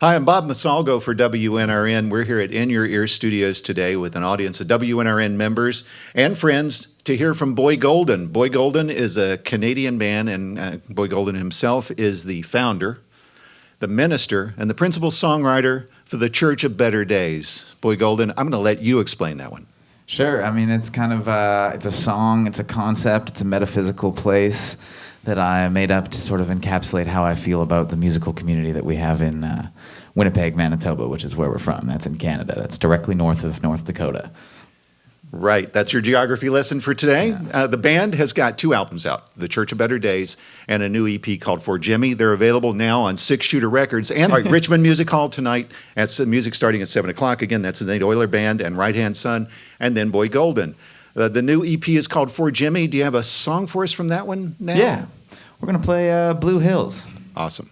Hi, I'm Bob Masalgo for WNRN. We're here at In Your Ear Studios today with an audience of WNRN members and friends to hear from Boy Golden. Boy Golden is a Canadian band, and Boy Golden himself is the founder, the minister, and the principal songwriter for the Church of Better Days. Boy Golden, I'm going to let you explain that one. Sure. I mean, it's kind of it's a song, it's a concept, it's a metaphysical place that I made up to sort of encapsulate how I feel about the musical community that we have in Winnipeg, Manitoba, which is where we're from. That's in Canada. That's directly north of North Dakota. Right. That's your geography lesson for today. Yeah. The band has got 2 albums out, The Church of Better Days and a new EP called For Jimmy. They're available now on 6 Shooter Records and Richmond Music Hall tonight. That's music starting at 7 o'clock. Again, that's the Nate Euler Band and Right Hand Son, and then Boy Golden. The new EP is called For Jimmy. Do you have a song for us from that one now? Yeah. We're going to play Blue Hills. Awesome.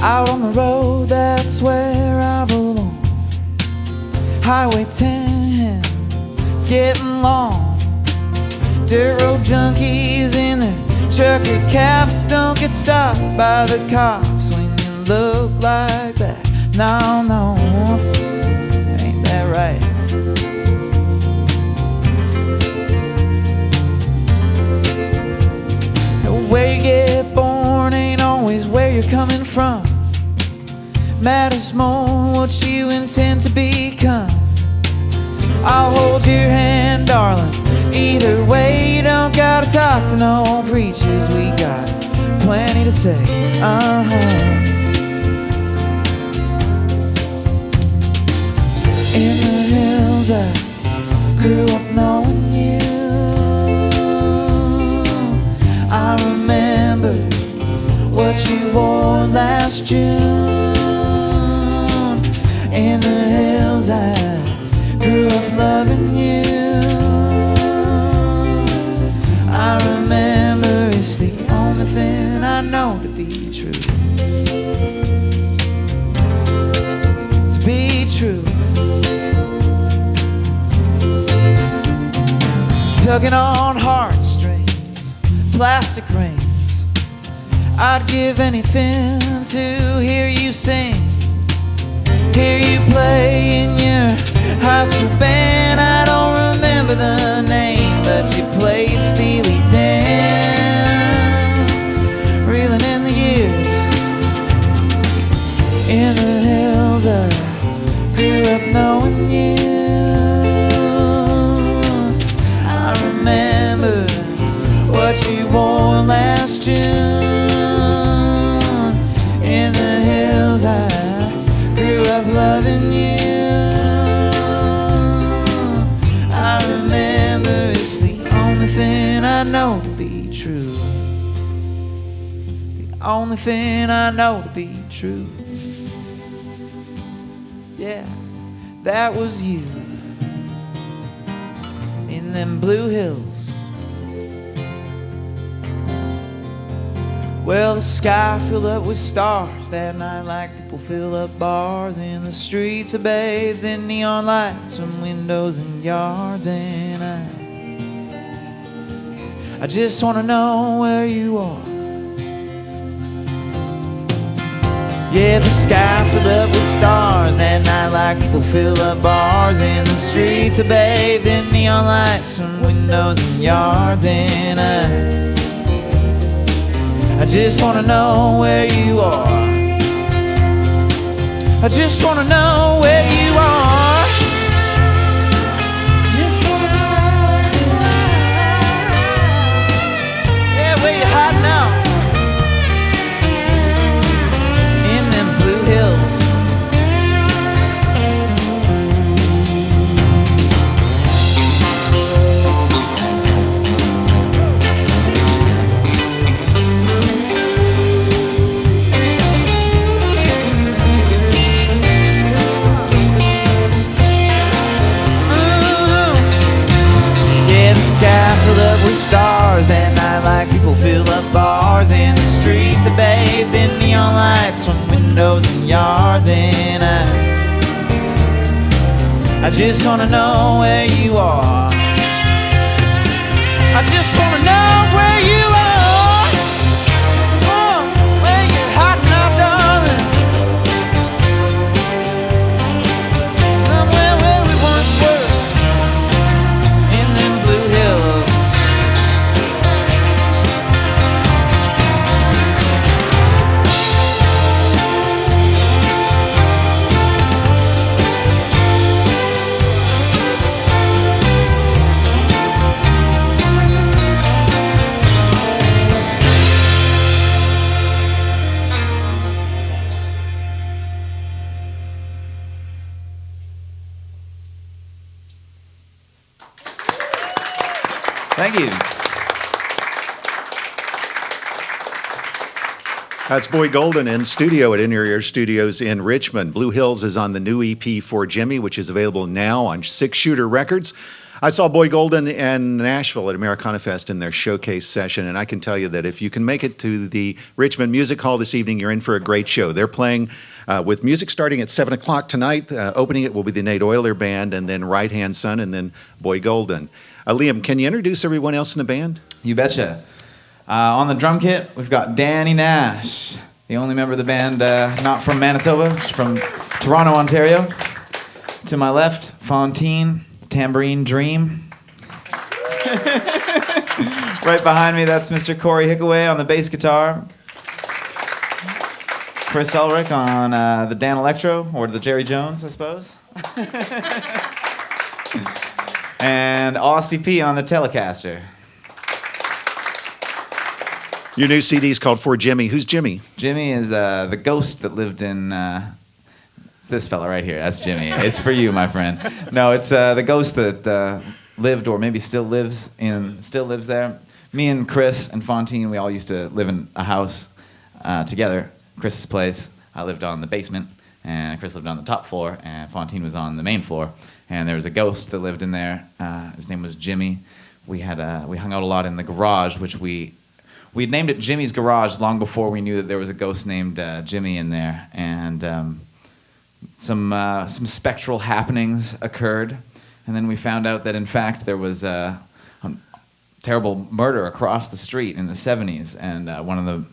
Out on the road, that's where I belong. Highway 10, it's getting long. Dirt road junkies in their trucker caps don't get stopped by the cops when you look like that. No, no, ain't that right? Where you get born ain't always where you're coming from. Matters more what you intend to become. I'll hold your hand, darling. Either way, you don't gotta talk to no preachers. We got plenty to say. In the hills, I grew up knowing you. I remember what you wore last June. In the hills, I grew up loving you. I remember it's the only thing I know to be true. To be true. Tugging on heartstrings, plastic rings. I'd give anything to hear you sing. Hear you play in your high school band. I don't remember the name, but you played Steely Dan. Reeling in the years. In the hills, I grew up knowing you. I remember what you wore last June. In the hills, I grew up loving you. I remember it's the only thing I know to be true. The only thing I know to be true. Yeah, that was you in them blue hills. Well, the sky filled up with stars that night like people fill up bars. And the streets are bathed in neon lights from windows and yards. And I just want to know where you are. Yeah, the sky filled up with stars that night like people fill up bars. And the streets are bathed in neon lights from windows and yards. And I just wanna know where you are. I just wanna know where you are. Just wanna know where you are. Yeah, where you hiding out? In them blue hills. I just wanna know where you are. I just wanna know where you are. Oh, where you hiding out, darling. Somewhere where we once were, in them blue hills. Thank you. That's Boy Golden in studio at In Your Ear Studios in Richmond. Blue Hills is on the new EP for Jimmy, which is available now on Six Shooter Records. I saw Boy Golden in Nashville at Americana Fest in their showcase session, and I can tell you that if you can make it to the Richmond Music Hall this evening, you're in for a great show. They're playing with music starting at 7 o'clock tonight. Opening it will be the Nate Euler Band, and then Right Hand Son, and then Boy Golden. Liam, can you introduce everyone else in the band? You betcha. On the drum kit, we've got Danny Nash, the only member of the band not from Manitoba, she's from Toronto, Ontario. To my left, Fontaine, the tambourine dream. Right behind me, that's Mr. Corey Hickaway on the bass guitar. Chris Ulrich on the Dan Electro, or the Jerry Jones, I suppose. And Austin P on the Telecaster. Your new CD is called For Jimmy. Who's Jimmy? Jimmy is the ghost that lived in... it's this fella right here. That's Jimmy. It's for you, my friend. No, it's the ghost that lived, or maybe still lives there. Me and Chris and Fontaine, we all used to live in a house together. Chris's place. I lived on the basement, and Chris lived on the top floor, and Fontaine was on the main floor. And there was a ghost that lived in there. His name was Jimmy. We hung out a lot in the garage, which we'd named it Jimmy's Garage long before we knew that there was a ghost named Jimmy in there. And some spectral happenings occurred, and then we found out that in fact there was a terrible murder across the street in the 70s, and one of the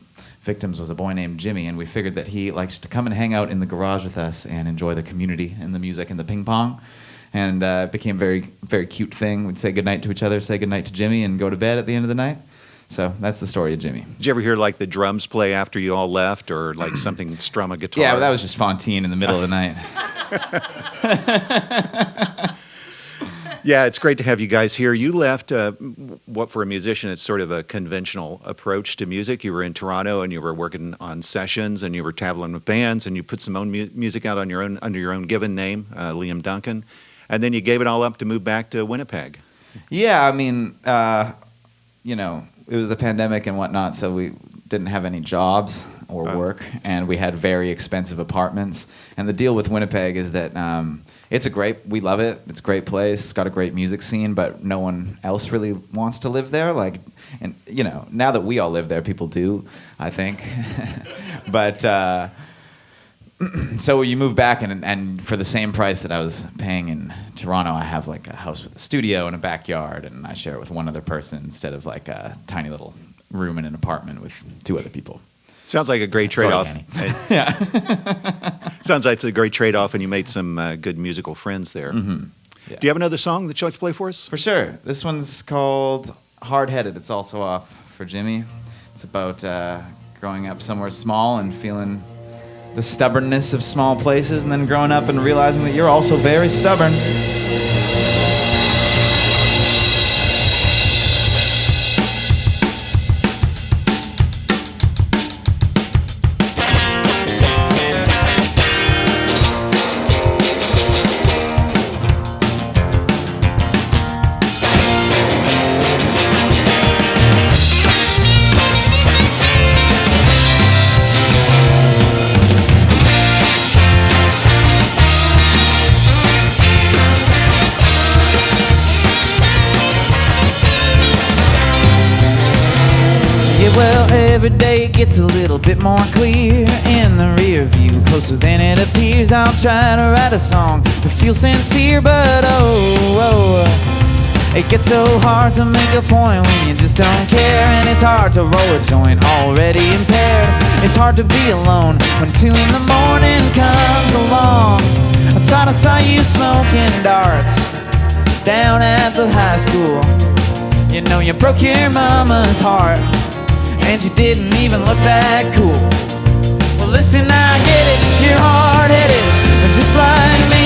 victims was a boy named Jimmy, and we figured that he liked to come and hang out in the garage with us and enjoy the community and the music and the ping pong. And it became a very, very cute thing. We'd say goodnight to each other, say goodnight to Jimmy, and go to bed at the end of the night. So that's the story of Jimmy. Did you ever hear like the drums play after you all left, or like something strum a guitar? Yeah, well, that was just Fontaine in the middle of the night. Yeah, it's great to have you guys here. You left, what for a musician, it's sort of a conventional approach to music. You were in Toronto and you were working on sessions and you were traveling with bands and you put some own music out on your own under your own given name, Liam Duncan. And then you gave it all up to move back to Winnipeg. Yeah, I mean, it was the pandemic and whatnot, so we didn't have any jobs or work, and we had very expensive apartments. And the deal with Winnipeg is that we love it. It's a great place. It's got a great music scene, but no one else really wants to live there. Now that we all live there, people do, I think. But so you move back, and for the same price that I was paying in Toronto, I have like a house with a studio and a backyard, and I share it with one other person instead of like a tiny little room in an apartment with two other people. Sounds like a great trade-off. Yeah. Sounds like it's a great trade-off, and you made some good musical friends there. Mm-hmm. Yeah. Do you have another song that you'd like to play for us? For sure. This one's called Hard-Headed. It's also off for Jimmy. It's about growing up somewhere small and feeling the stubbornness of small places, and then growing up and realizing that you're also very stubborn. every day it gets a little bit more clear in the rear view, closer than it appears. I'll try to write a song that feels sincere, but it gets so hard to make a point when you just don't care. And it's hard to roll a joint already impaired. It's hard to be alone when 2 in the morning comes along. I thought I saw you smoking darts down at the high school. You know you broke your mama's heart, and you didn't even look that cool. Well listen, I get it, you're hard-headed, just like me.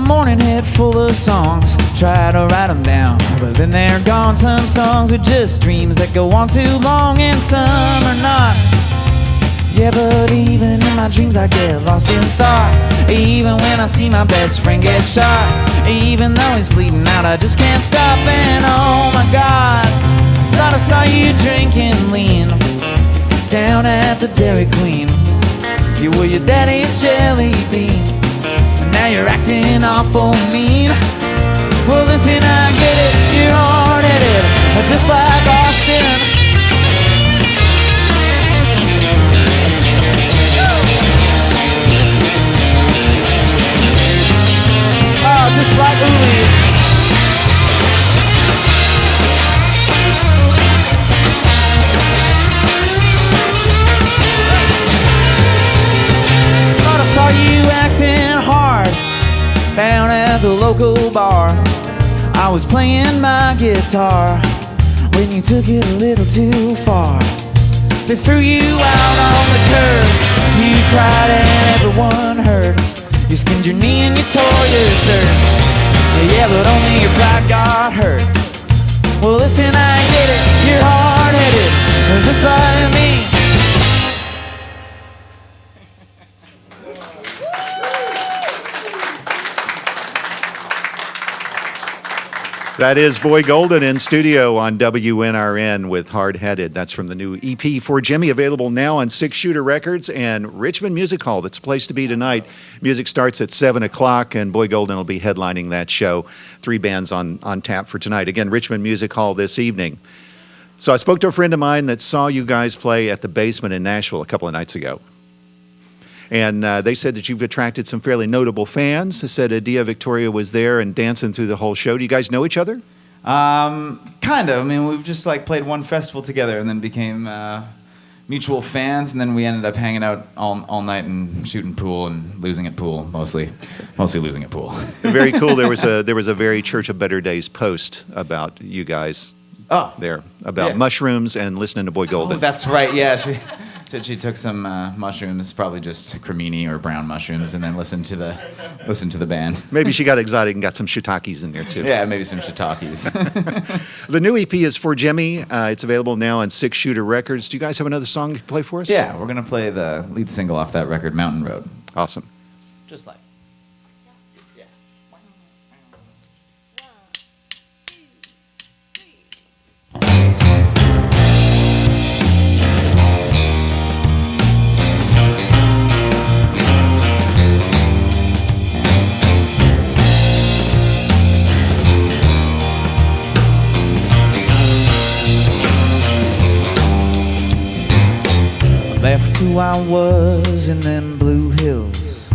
Morning head full of songs, try to write them down, but then they're gone. Some songs are just dreams that go on too long, and some are not. Yeah, but even in my dreams I get lost in thought. Even when I see my best friend get shot, even though he's bleeding out, I just can't stop. And oh my God, I thought I saw you drinking lean down at the Dairy Queen. You were your daddy's jelly bean. Now you're acting awful mean. Well listen, I get it, you're hard-headed, just like Austin. Oh, just like Uli. Thought I saw you acting hard down at the local bar. I was playing my guitar when you took it a little too far. They threw you out on the curb. You cried and everyone heard. You skinned your knee and you tore your shirt. Yeah, but only your pride got hurt. Well listen, I get it, you're hard-headed, just like me. That is Boy Golden in studio on WNRN with Hard Headed. That's from the new EP For Jimmy, available now on 6 Shooter Records and Richmond Music Hall. That's a place to be tonight. Music starts at 7 o'clock, and Boy Golden will be headlining that show. 3 bands on tap for tonight. Again, Richmond Music Hall this evening. So I spoke to a friend of mine that saw you guys play at the Basement in Nashville a couple of nights ago. And they said that you've attracted some fairly notable fans. They said Dia Victoria was there and dancing through the whole show. Do you guys know each other? Kind of. I mean, we've just like played one festival together and then became mutual fans, and then we ended up hanging out all night and shooting pool and losing at pool, mostly losing at pool. Very cool. There was a very Church of Better Days post about you guys there, about mushrooms and listening to Boy Golden. Oh, that's right. Yeah, she took some mushrooms, probably just cremini or brown mushrooms, and then listened to the band. Maybe she got exotic and got some shiitakes in there too. Yeah, maybe some shiitakes. The new EP is For Jimmy. It's available now on 6 Shooter Records. Do you guys have another song to play for us? Yeah, we're gonna play the lead single off that record, Mountain Road. Awesome. Just like. Left who I was in them blue hills.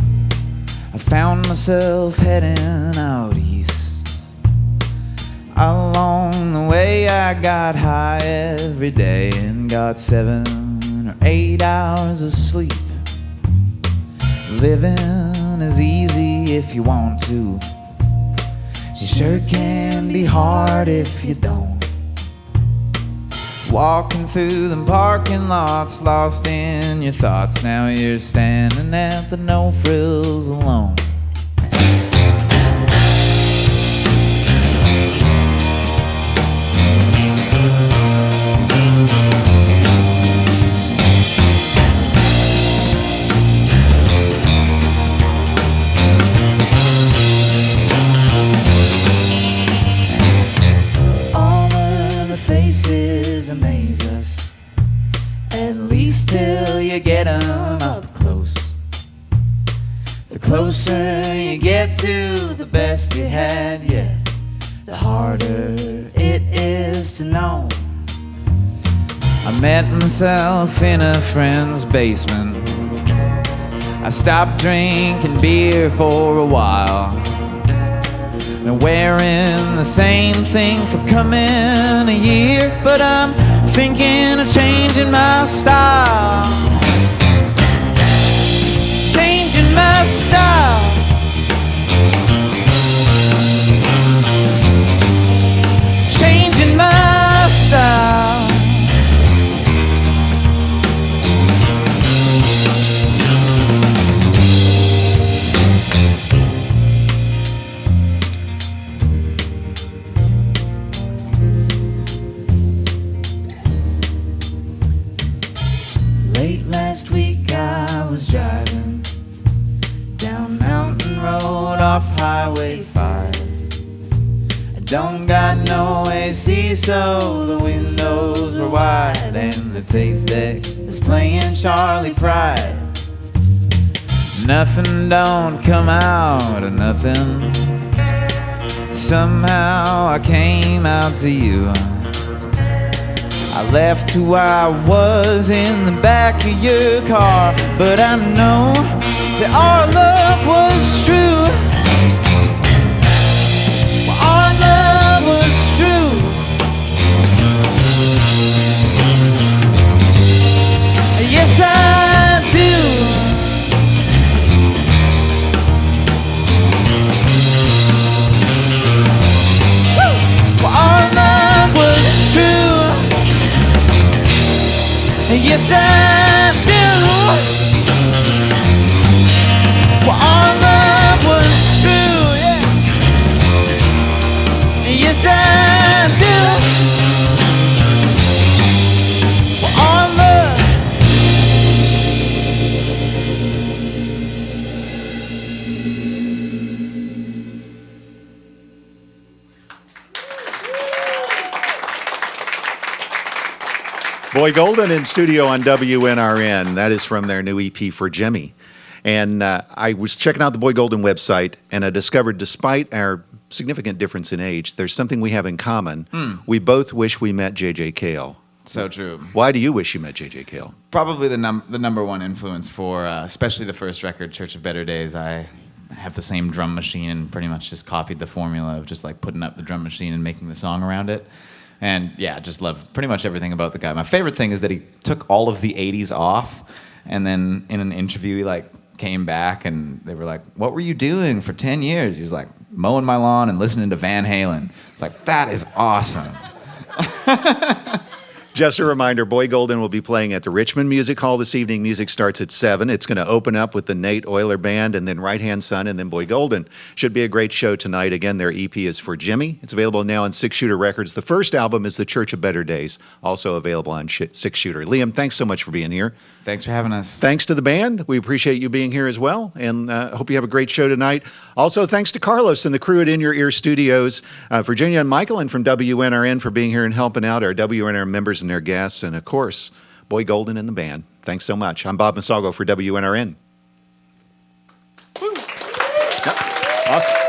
I found myself heading out east. Along the way I got high every day and got 7 or 8 hours of sleep. Living is easy if you want to. It sure can be hard if you don't. Walking through them parking lots, lost in your thoughts. Now you're standing at the No Frills alone. closer you get to the best you had, yeah, the harder it is to know. I met myself in a friend's basement. I stopped drinking beer for a while. Been wearing the same thing for coming a year, but I'm thinking of changing my style. Changing my style. Changing my style. Late last week I was driving down Mountain Road off Highway 5. I don't got no AC, so the windows were wide, and the tape deck is playing Charlie Pride. Nothing don't come out of nothing. Somehow I came out to you. I left who I was in the back of your car, but I know that our love was true. Our love was true. Yes, I do. Woo! Our love was true. Yes, I do. Well, our love was true, yeah. Yes, I do. Well, our love. Boy Golden in studio on WNRN. That is from their new EP For Jimmy. And I was checking out the Boy Golden website, and I discovered despite our significant difference in age, there's something we have in common. We both wish we met J.J. Cale. So true. Why do you wish you met J.J. Cale? Probably the number one influence for, especially the first record, Church of Better Days. I have the same drum machine and pretty much just copied the formula of just like putting up the drum machine and making the song around it. And yeah, just love pretty much everything about the guy. My favorite thing is that he took all of the 80s off, and then in an interview he like came back and they were like, "What were you doing for 10 years?" He was like, "Mowing my lawn and listening to Van Halen." It's like, that is awesome. Just a reminder, Boy Golden will be playing at the Richmond Music Hall this evening. Music starts at 7. It's going to open up with the Nate Euler Band and then Right Hand Son and then Boy Golden. Should be a great show tonight. Again, their EP is For Jimmy. It's available now on Six Shooter Records. The first album is The Church of Better Days, also available on Six Shooter. Liam, thanks so much for being here. Thanks for having us. Thanks to the band. We appreciate you being here as well, and hope you have a great show tonight. Also, thanks to Carlos and the crew at In Your Ear Studios, Virginia and Michael, and from WNRN for being here and helping out our WNRN members and their guests, and of course, Boy Golden and the band. Thanks so much. I'm Bob Masago for WNRN. Woo. Yep. Awesome.